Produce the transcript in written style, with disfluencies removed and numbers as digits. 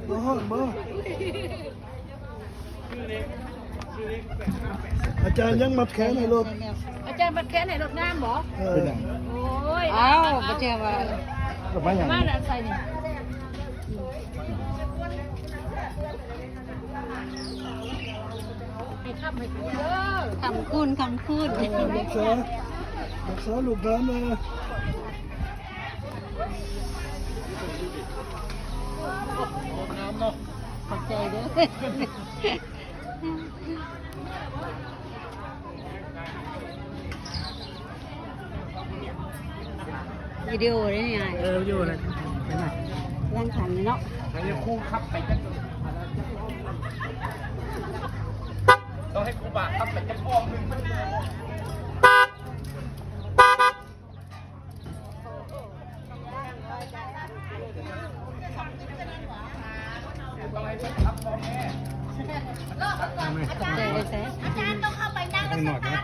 บ่ห้องบ่อาจารย์ยังมัดแขนให้รถ อาจารย์บัดแค้นให้รถน้ำหรอโอ้ย อ้าวบ่เจ้าว่า มาอย่าง มาแล้วใส่นี่ให้ทำให้กูเด้อ คำคุณรักษาลูกหลานนะ ขอบใจเด้อวิดีโอได้ไง อยู่อะไรไปไหน ร่างขันเนาะ ไปคู่ขับไปกันต้องให้ครูบาขับไปกันอ้อมหนึ่งต้องให้ขับพ่อแม่ ขอบใจเลยแซ่ อาจารย์ต้องเข้าไปนั่งกับสตาร์